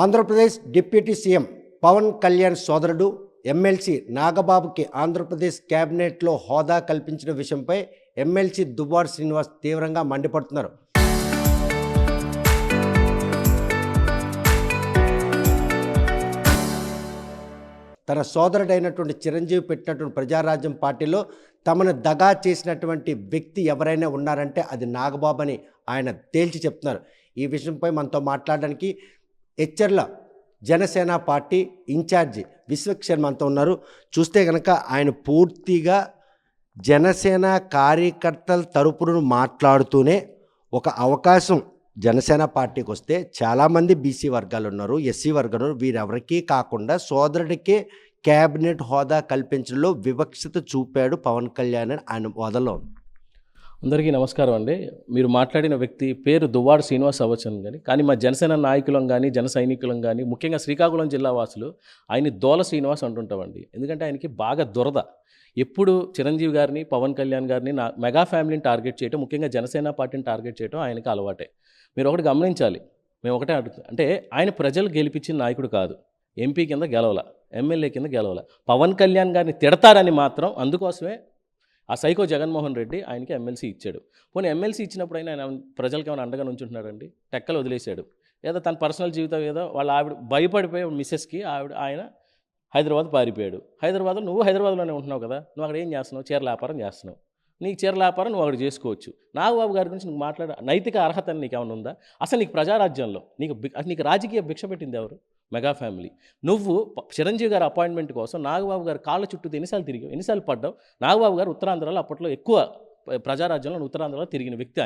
Andhra Pradesh deputy CM Pawan Kalyan సోదరుడు MLC నాగబాబుకి Andhra Pradesh కేబినెట్లో హోదా కల్పించిన విషయంపై ఎమ్మెల్సీ దువ్వాడ శ్రీనివాస్ తీవ్రంగా మండిపడుతున్నారు. తన సోదరుడైనటువంటి చిరంజీవి పెట్టినటువంటి ప్రజారాజ్యం పార్టీలో తమను దగా చేసినటువంటి వ్యక్తి ఎవరైనా ఉన్నారంటే అది నాగబాబు అని ఆయన తేల్చి చెప్తున్నారు. ఈ విషయంపై మనతో మాట్లాడడానికి హెచ్చర్ల జనసేన పార్టీ ఇన్ఛార్జి విశ్వక్షర్ మనతో ఉన్నారు. చూస్తే కనుక ఆయన పూర్తిగా జనసేన కార్యకర్తల తరపున మాట్లాడుతూనే ఒక అవకాశం జనసేన పార్టీకి వస్తే చాలామంది బీసీ వర్గాలు ఉన్నారు, ఎస్సీ వర్గాలు ఉన్నారు, వీరెవరికీ కాకుండా సోదరుడికే క్యాబినెట్ హోదా కల్పించడంలో వివక్షత చూపాడు పవన్ కళ్యాణ్ అని ఆయన వదలో. అందరికీ నమస్కారం అండి. మీరు మాట్లాడిన వ్యక్తి పేరు దువ్వాడ శ్రీనివాస్ అవ్వచ్చు కానీ మా జనసేన నాయకులం కానీ జన సైనికులం కానీ ముఖ్యంగా శ్రీకాకుళం జిల్లా వాసులు ఆయన్ని దోల శ్రీనివాస్ అంటుంటామండి. ఎందుకంటే ఆయనకి బాగా దురద. ఎప్పుడు చిరంజీవి గారిని పవన్ కళ్యాణ్ గారిని మెగా ఫ్యామిలీని టార్గెట్ చేయడం, ముఖ్యంగా జనసేన పార్టీని టార్గెట్ చేయడం ఆయనకి అలవాటే. మీరు ఒకటి గమనించాలి, మేము ఒకటే అడుగుతాం, అంటే ఆయన ప్రజలు గెలిపించిన నాయకుడు కాదు. ఎంపీ కింద గెలవల, ఎమ్మెల్యే కింద గెలవల. పవన్ కళ్యాణ్ గారిని తిడతారని మాత్రం అందుకోసమే ఆ సైకో జగన్మోహన్ రెడ్డి ఆయనకి ఎమ్మెల్సీ ఇచ్చాడు. పోనీ ఎమ్మెల్సీ ఇచ్చినప్పుడు ఆయన ప్రజలకి ఏమైనా అండగా నుంచుంటున్నాడండి? టెక్కలు వదిలేశాడు. ఏదో తన పర్సనల్ జీవితం ఏదో వాళ్ళ ఆవిడ భయపడిపోయి మిస్సెస్కి ఆయన హైదరాబాద్ పారిపోయాడు. హైదరాబాద్లో నువ్వు హైదరాబాద్లోనే ఉంటున్నావు కదా, నువ్వు అక్కడ ఏం చేస్తున్నావు? చీరల వ్యాపారం చేస్తున్నావు. నీకు చీరల వ్యాపారం నువ్వు అక్కడ చేసుకోవచ్చు. నాగబాబు గారి గురించి నీకు మాట్లాడే నైతిక అర్హత నీకు ఏమైనా ఉందా? అసలు నీకు ప్రజారాజ్యంలో నీకు రాజకీయ భిక్ష పెట్టింది ఎవరు? Mega family. నువ్వు చిరంజీవి గారి అపాయింట్మెంట్ కోసం నాగబాబు గారి కాళ్ళ చుట్టూ ఎన్నిసార్లు పడ్డావు? నాగబాబు గారు ఉత్తరాంధ్రలో అప్పట్లో ఎక్కువ ప్రజారాజ్యంలో ఉత్తరాంధ్రలో తిరిగిన వ్యక్తి.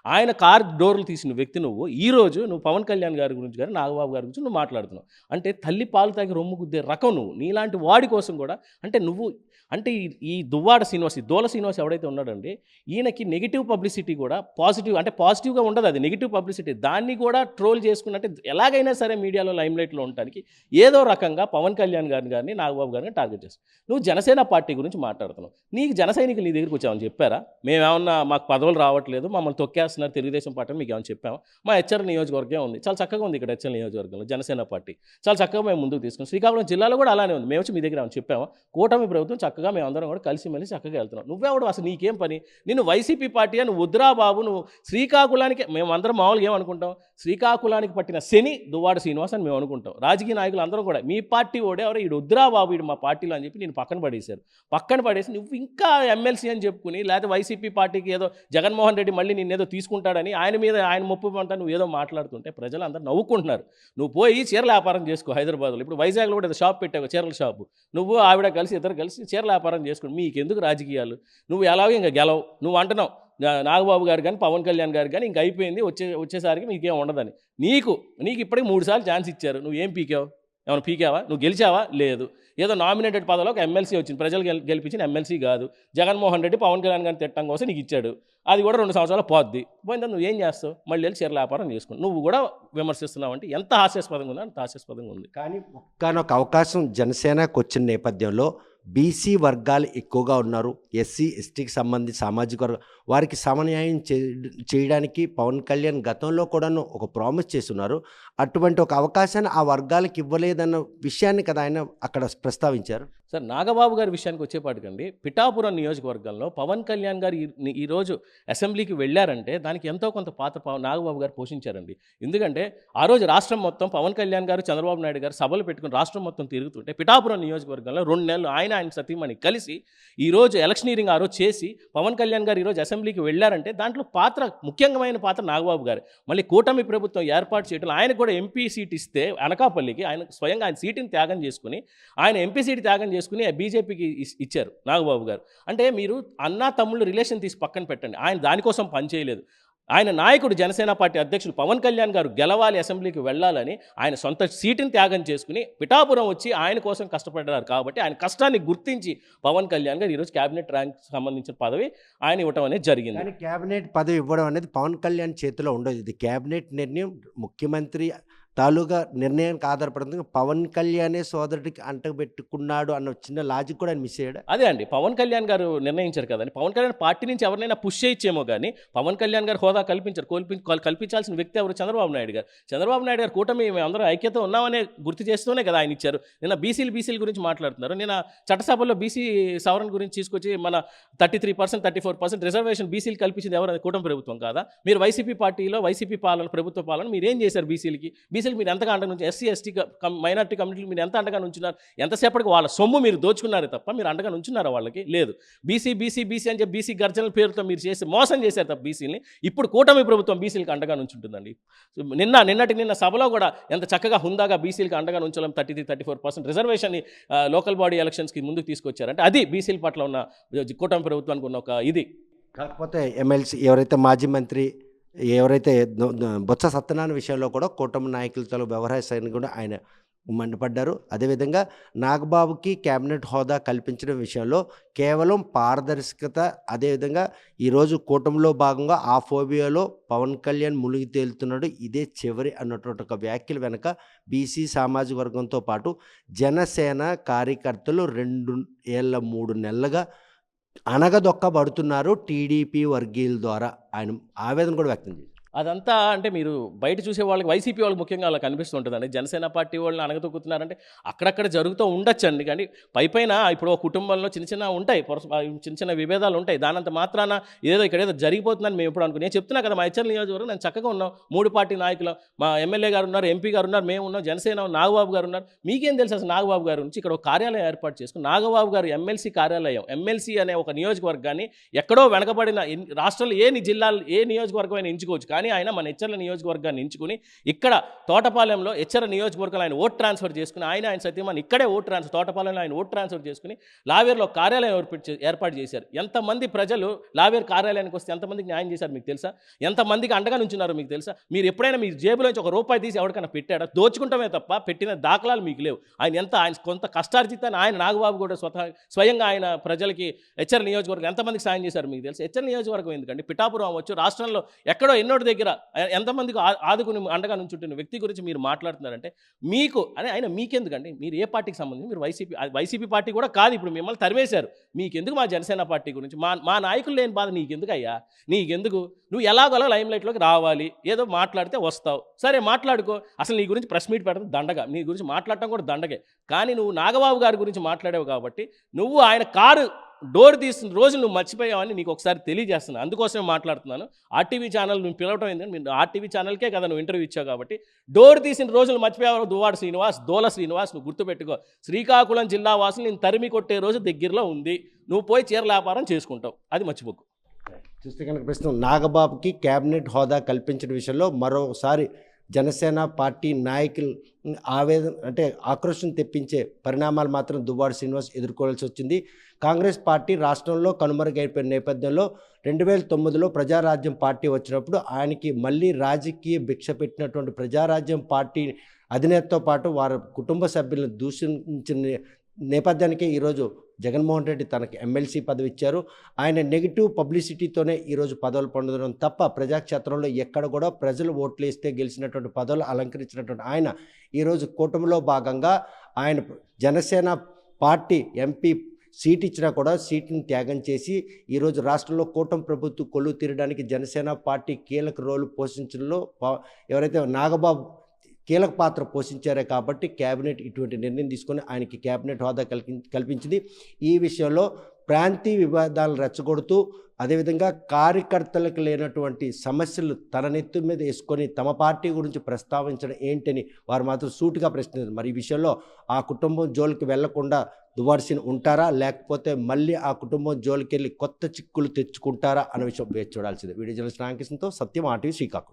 ఆయన కార్ డోర్లు తీసిన వ్యక్తి నువ్వు. ఈరోజు నువ్వు పవన్ కళ్యాణ్ గారి గురించి కానీ నాగబాబు గారి గురించి నువ్వు మాట్లాడుతున్నావు. అంటే తల్లి పాలు తాగి రొమ్ము గుద్దే రకం నువ్వు. నీలాంటి వాడి కోసం కూడా అంటే ఈ దువ్వాడ శ్రీనివాస్, ఈ దోల శ్రీనివాస్ ఎవడైతే ఉన్నాడండి, ఈయనకి నెగిటివ్ పబ్లిసిటీ కూడా పాజిటివ్గా ఉండదు, అది నెగిటివ్ పబ్లిసిటీ. దాన్ని కూడా ట్రోల్ చేసుకున్నట్టే ఎలాగైనా సరే మీడియాలో లైమ్లైట్లో ఉండడానికి ఏదో రకంగా పవన్ కళ్యాణ్ గారిని కానీ నాగబాబు గారిని టార్గెట్ చేస్తావు. నువ్వు జనసేన పార్టీ గురించి మాట్లాడుతున్నావు. నీకు జన సైనికులు నీ దగ్గరికి వచ్చామని చెప్పారా? మేమేమన్నా మాకు పదవులు రావట్లేదు, మమ్మల్ని తొక్కేస్తున్నారు తెలుగుదేశం పార్టీ మీకు ఏమైనా చెప్పాము? మా హెచ్చర్ నియోజకవర్గం ఉంది, చాలా చక్కగా ఉంది. ఇక్కడ హెచ్చర్ నియోజకవర్గంలో జనసేన పార్టీ చాలా చక్కగా మేము ముందుకు తీసుకున్నాం. శ్రీకాకుళం జిల్లాలో కూడా అలానే ఉంది. మేము వచ్చి మీ దగ్గర ఏమైనా చెప్పాము? కూటమి ప్రభుత్వం చక్కగా మేమందరం కూడా కలిసిమెలిసి చక్కగా వెళ్తున్నాం. నువ్వెవడు అసలు? నీకేం పని? నిన్ను వైసీపీ పార్టీ అని వద్దురా బాబు. నువ్వు శ్రీకాకుళానికి, మేమందరం మామూలుగా ఏమనుకుంటాం, శ్రీకాకుళానికి పట్టిన శని దువ్వాడ శ్రీనివాస్ అని మేము అనుకుంటాం. రాజకీయ నాయకులు అందరం కూడా మీ పార్టీ ఓడే ఎవరో ఈడు వద్దురా బాబు ఈడు మా పార్టీలో అని చెప్పి నేను పక్కన పడేసి నువ్వు ఇంకా ఎమ్మెల్సీ అని చెప్పుకుని, లేకపోతే వైసీపీ పార్టీకి ఏదో జగన్మోహన్ రెడ్డి మళ్ళీ నిన్నేదో తీసుకుంటాడని ఆయన ముప్పు పంట నువ్వు ఏదో మాట్లాడుతుంటే ప్రజలు అందరూ నవ్వుకుంటున్నారు. నువ్వు పోయి చీరల వ్యాపారం చేసుకో హైదరాబాద్లో. ఇప్పుడు వైజాగ్లో కూడా ఏదో షాప్ పెట్టావు, చీరల షాపు. నువ్వు ఆవిడ కలిసి ఇద్దరు కలిసి చీరల వ్యాపారం చేసుకోండి. మీకెందుకు రాజకీయాలు? నువ్వు ఎలాగో ఇంకా గెలవు. నువ్వు అంటున్నావు నాగబాబు గారు కానీ పవన్ కళ్యాణ్ గారు కానీ ఇంక అయిపోయింది, వచ్చేసరికి మీకేం ఉండదని. నీకు ఇప్పటికి 3 సార్లు ఛాన్స్ ఇచ్చారు. నువ్వు ఏం పీకావు? ఏమైనా పీకావా? నువ్వు గెలిచావా? లేదు. ఏదో నామినేటెడ్ పదవిలో ఒక ఎమ్మెల్సీ వచ్చింది, ప్రజలు గెలిపించిన ఎమ్మెల్సీ కాదు. జగన్మోహన్ రెడ్డి పవన్ కళ్యాణ్ గారిని తిట్టడం కోసం నీకు ఇచ్చాడు. అది కూడా 2 సంవత్సరాలు పోయిందా? నువ్వు ఏం చేస్తావు? మళ్ళీ వెళ్ళి చీరల వ్యాపారం చేసుకుని నువ్వు కూడా విమర్శిస్తున్నావు అంటే ఎంత హాస్యాస్పదంగా ఉందో అంత హాస్యాస్పదంగా ఉంది. కానీ ఒక్కనొక అవకాశం జనసేనకు వచ్చిన నేపథ్యంలో బీసీ వర్గాలు ఎక్కువగా ఉన్నారు, ఎస్సీ ఎస్టీకి సంబంధించి సామాజిక వర్గం వారికి సమన్యాయం చేయడానికి పవన్ కళ్యాణ్ గతంలో కూడాను ఒక ప్రామిస్ చేస్తున్నారు. అటువంటి ఒక అవకాశాన్ని ఆ వర్గాలకు ఇవ్వలేదన్న విషయాన్ని కదా ఆయన అక్కడ ప్రస్తావించారు. సార్, నాగబాబు గారి విషయానికి వచ్చేపాటికండి, పిఠాపురం నియోజకవర్గంలో పవన్ కళ్యాణ్ గారు ఈరోజు అసెంబ్లీకి వెళ్ళారంటే దానికి ఎంతో కొంత పాత్ర నాగబాబు గారు పోషించారండి. ఎందుకంటే ఆ రోజు రాష్ట్రం మొత్తం పవన్ కళ్యాణ్ గారు చంద్రబాబు నాయుడు గారు సభలు పెట్టుకుని రాష్ట్రం మొత్తం తిరుగుతుంటే పిఠాపురం నియోజకవర్గంలో 2 నెలలు ఆయన సతీమణి కలిసి ఈరోజు ఎలక్షనీరింగ్ ఆ రోజు చేసి పవన్ కళ్యాణ్ గారు ఈరోజు అసెంబ్లీకి వెళ్ళారంటే దాంట్లో ముఖ్యమైన పాత్ర నాగబాబు గారు. మళ్ళీ కూటమి ప్రభుత్వం ఏర్పాటు చేయడం, ఆయన కూడా ఎంపీ సీట్ ఇస్తే అనకాపల్లికి ఆయన స్వయంగా ఆయన సీటుని త్యాగం చేసుకుని, ఆయన ఎంపీ సీట్ త్యాగం చేసుకుని బీజేపీకి ఇచ్చారు నాగబాబు గారు. అంటే మీరు అన్నా తమ్ముళ్ళు రిలేషన్ తీసి పక్కన పెట్టండి. ఆయన దానికోసం పనిచేయలేదు. ఆయన నాయకుడు జనసేన పార్టీ అధ్యక్షుడు పవన్ కళ్యాణ్ గారు గెలవాలి, అసెంబ్లీకి వెళ్ళాలని ఆయన సొంత సీటుని త్యాగం చేసుకుని పిఠాపురం వచ్చి ఆయన కోసం కష్టపడ్డారు. కాబట్టి ఆయన కష్టాన్ని గుర్తించి పవన్ కళ్యాణ్ గారు ఈరోజు క్యాబినెట్ ర్యాంక్ సంబంధించిన పదవి ఆయన ఇవ్వడం అనేది జరిగింది. కానీ క్యాబినెట్ పదవి ఇవ్వడం అనేది పవన్ కళ్యాణ్ చేతిలో ఉండదు. ఇది క్యాబినెట్ నిర్ణయం. ముఖ్యమంత్రి తాలూకా నిర్ణయానికి ఆధారపడుతుంది. పవన్ కళ్యాణే సోదరుడికి అంటగబెట్టుకున్నాడు అన్న చిన్న లాజిక్ కూడా ఆయన మిస్ అయ్యాడా? అదే అండి. పవన్ కళ్యాణ్ గారు నిర్ణయించారు కదండీ. పవన్ కళ్యాణ్ పార్టీ నుంచి ఎవరినైనా పుష్ చేయొచ్చేమో గానీ, పవన్ కళ్యాణ్ గారు హోదా కల్పించారు. కల్పించాల్సిన వ్యక్తి ఎవరు? చంద్రబాబు నాయుడు గారు. చంద్రబాబు నాయుడు గారు కూటమి మేమందరం ఐక్యత ఉన్నామనే గుర్తు చేస్తూనే కదా ఆయన ఇచ్చారు. నిన్న బీసీల గురించి మాట్లాడుతున్నారు. నిన్న చట్టసభలో బీసీ సవరణ గురించి తీసుకొచ్చి మన 33%, 34% రిజర్వేషన్ బీసీలు కల్పించింది ఎవరు? కూటమి ప్రభుత్వం కాదా? మీరు వైసీపీ పార్టీలో వైసీపీ పాలన, ప్రభుత్వ పాలన మీరేం చేశారు బీసీలకి మీరు ఎంతగా అండగా నుంచి ఎస్సీ ఎస్టీ మైనార్టీ కమ్యూనిటీలు మీరు ఎంత అండగా నుంచున్నారు? ఎంతసేపటికి వాళ్ళ సొమ్ము మీరు దోచుకున్నారే తప్ప మీరు అండగా నుంచున్నారా వాళ్ళకి? లేదు. బీసీ అని చెప్పి బీసీ గర్జనల పేరుతో మీరు చేసి మోసం చేశారు తప్ప బీసీని. ఇప్పుడు కూటమి ప్రభుత్వం బీసీలకు అండగా నుంచుంటుందండి. నిన్న సభలో కూడా ఎంత చక్కగా హుందాగా బీసీలకు అండగా నుంచడం 33-34% రిజర్వేషన్ని లోకల్ బాడీ ఎలక్షన్స్కి ముందుకు తీసుకొచ్చారంటే అది బీసీల పట్ల ఉన్న కూటమి ప్రభుత్వానికి ఉన్న ఒక ఇది. కాకపోతే ఎమ్మెల్సీ ఎవరైతే మాజీ మంత్రి ఎవరైతే బొత్స సత్యనారాయణ విషయంలో కూడా కూటమి నాయకులతో వ్యవహరిస్తారని కూడా ఆయన మండిపడ్డారు. అదేవిధంగా నాగబాబుకి కేబినెట్ హోదా కల్పించడం విషయంలో కేవలం పారదర్శకత, అదేవిధంగా ఈరోజు కూటమిలో భాగంగా ఆ ఫోబియాలో పవన్ కళ్యాణ్ మునిగి తేలుతున్నాడు, ఇదే చివరి అన్నటువంటి ఒక వ్యాఖ్యల వెనక బీసీ సామాజిక వర్గంతో పాటు జనసేన కార్యకర్తలు 3 నెలలుగా అణగదొక్కబడుతున్నారు టీడీపీ వర్గీయుల ద్వారా ఆయన ఆవేదన కూడా వ్యక్తం చేశారు. అదంతా అంటే మీరు బయట చూసే వాళ్ళకి వైసీపీ వాళ్ళకి ముఖ్యంగా అలా కనిపిస్తుంటుందండి. జనసేన పార్టీ వాళ్ళని అణగదొక్కుతున్నారంటే అక్కడక్కడ జరుగుతూ ఉండొచ్చండి. కానీ పైపైన ఇప్పుడు ఒక కుటుంబంలో చిన్న ఉంటాయి, చిన్న విభేదాలు ఉంటాయి. దానంత మాత్రాన ఇక్కడేదో జరిగిపోతుందని మేము ఎప్పుడు అనుకుని నేను చెప్తున్నా కదా, మా హెచ్చర్ల నియోజకవర్గం నేను చక్కగా ఉన్నాం. 3 పార్టీ నాయకులు, మా ఎమ్మెల్యే గారు ఉన్నారు, ఎంపీ గారు ఉన్నారు, మేము ఉన్నాం, జనసేన నాగబాబు గారు ఉన్నారు. మీకేం తెలుసు అసలు నాగబాబు గారి నుంచి? ఇక్కడ ఒక కార్యాలయం ఏర్పాటు చేసుకుని నాగబాబు గారు ఎమ్మెల్సీ కార్యాలయం, ఎమ్మెల్సీ అనే ఒక నియోజకవర్గాన్ని ఎక్కడో వెనకబడిన రాష్ట్రంలో ఏ నియోజకవర్గం అయినా ఎంచుకోవచ్చు. కానీ ఆయన మన హెచ్చర్ల నియోజకవర్గాన్ని ఎంచుకుని ఇక్కడ తోటపాలెంలో హెచ్చర్ల నియోజకవర్గంలో ఆయన ఓట్ ట్రాన్స్ఫర్ చేసుకుని ఆయన సత్యమని ఇక్కడే తోటపాలెంలో ఆయన ఓట్ ట్రాన్స్ఫర్ చేసుకుని లావేర్లో కార్యాలయం ఏర్పాటు చేశారు. ఎంతమంది ప్రజలు లావేర్ కార్యాలయానికి వస్తే ఎంతమందికి న్యాయం చేశారు మీకు తెలుసా? ఎంతమందికి అండగా నుంచున్నారో మీకు తెలుసా? మీరు ఎప్పుడైనా మీ జేబులోంచి ₹1 తీసి ఎవరికైనా పెట్టాడా? దోచుకుంటమే తప్ప పెట్టిన దాఖలాలు మీకు లేవు. ఆయన కొంత కష్టార్జితాన్ని ఆయన నాగబాబు కూడా స్వయంగా ఆయన ప్రజలకి హెచ్చర్ల నియోజకవర్గం ఎంతమందికి సాయం చేశారు మీకు తెలుసు? హెచ్చర్ల నియోజకవర్గం ఎందుకండి, పిఠాపురం అవ్వచ్చు, రాష్ట్రంలో ఎక్కడో ఎన్నోటి దగ్గర ఎంతమందికి ఆదుకుని అండగా నుంచుంటున్న వ్యక్తి గురించి మీరు మాట్లాడుతున్నారంటే మీకు ఆయన మీకెందుకండి? మీరు ఏ పార్టీకి సంబంధించి? మీరు వైసీపీ పార్టీ కూడా కాదు. ఇప్పుడు మిమ్మల్ని తరివేశారు. మీకెందుకు మా జనసేన పార్టీ గురించి? మా నాయకులు లేని బాధ నీకెందుకు అయ్యా? నీకెందుకు? నువ్వు ఎలాగోలా లైమ్ లైట్లోకి రావాలి, ఏదో మాట్లాడితే వస్తావు, సరే మాట్లాడుకో. అసలు నీ గురించి ప్రెస్ మీట్ పెడతాం దండగా, నీ గురించి మాట్లాడటం కూడా దండగే. కానీ నువ్వు నాగబాబు గారి గురించి మాట్లాడావు కాబట్టి నువ్వు ఆయన కారు డోర్ తీసిన రోజు నువ్వు మర్చిపోయావని నీకు ఒకసారి తెలియజేస్తున్నాను. అందుకోసమే మాట్లాడుతున్నాను. ఆర్టీవీ ఛానల్ నువ్వు పిలవటం ఏంటంటే మీరు ఆర్టీవీ ఛానల్కే కదా నువ్వు ఇంటర్వ్యూ ఇచ్చావు కాబట్టి డోర్ తీసిన రోజులు మర్చిపోయావు. దువ్వాడ శ్రీనివాస్, దోల శ్రీనివాస్, నువ్వు గుర్తుపెట్టుకో. శ్రీకాకుళం జిల్లా వాసులు నేను తరిమి కొట్టే రోజు దగ్గరలో ఉంది. నువ్వు పోయి చీరల వ్యాపారం చేసుకుంటావు, అది మర్చిపోకు. చూస్తే కనుక ప్రస్తుతం నాగబాబుకి కేబినెట్ హోదా కల్పించిన విషయంలో మరోసారి జనసేన పార్టీ నాయకులు ఆక్రోశం తెప్పించే పరిణామాలు మాత్రం దువ్వాడ శ్రీనివాస్ ఎదుర్కోవాల్సి వచ్చింది. కాంగ్రెస్ పార్టీ రాష్ట్రంలో కనుమరుగైపోయిన నేపథ్యంలో 2009లో ప్రజారాజ్యం పార్టీ వచ్చినప్పుడు ఆయనకి మళ్ళీ రాజకీయ భిక్ష పెట్టినటువంటి ప్రజారాజ్యం పార్టీ అధినేతతో పాటు వారి కుటుంబ సభ్యులను దూషించిన నేపథ్యానికి ఈరోజు జగన్మోహన్ రెడ్డి తనకి ఎమ్మెల్సీ పదవి ఇచ్చారు. ఆయన నెగిటివ్ పబ్లిసిటీతోనే ఈరోజు పదవులు పొందడం తప్ప ప్రజాక్షేత్రంలో ఎక్కడ కూడా ప్రజలు ఓట్లు వేస్తే గెలిచినటువంటి పదవులు అలంకరించినటువంటి ఆయన ఈరోజు కూటమిలో భాగంగా ఆయన జనసేన పార్టీ ఎంపీ సీట్ ఇచ్చినా కూడా సీట్ని త్యాగం చేసి ఈరోజు రాష్ట్రంలో కూటమి ప్రభుత్వం కొలువు తీరడానికి జనసేన పార్టీ కీలక రోలు పోషించడంలో ఎవరైతే నాగబాబు కీలక పాత్ర పోషించారే కాబట్టి కేబినెట్ ఇటువంటి నిర్ణయం తీసుకొని ఆయనకి కేబినెట్ హోదా కల్పించింది. ఈ విషయంలో ప్రాంతీయ వివాదాలను రెచ్చగొడుతూ అదేవిధంగా కార్యకర్తలకు లేనటువంటి సమస్యలు తన నెత్తి మీద వేసుకొని తమ పార్టీ గురించి ప్రస్తావించడం ఏంటని వారు మాత్రం సూటిగా ప్రశ్నించారు. మరి ఈ విషయంలో ఆ కుటుంబం జోలికి వెళ్లకుండా దువ్వాడ శ్రీనివాస్ ఉంటారా, లేకపోతే మళ్ళీ ఆ కుటుంబం జోలికి వెళ్ళి కొత్త చిక్కులు తెచ్చుకుంటారా అన్న విషయం వేచి చూడాల్సిందే. వీడియో జర్నలిస్ట్ రామకృష్ణతో సత్యం, ఆర్టీవీ శ్రీకాకుళం.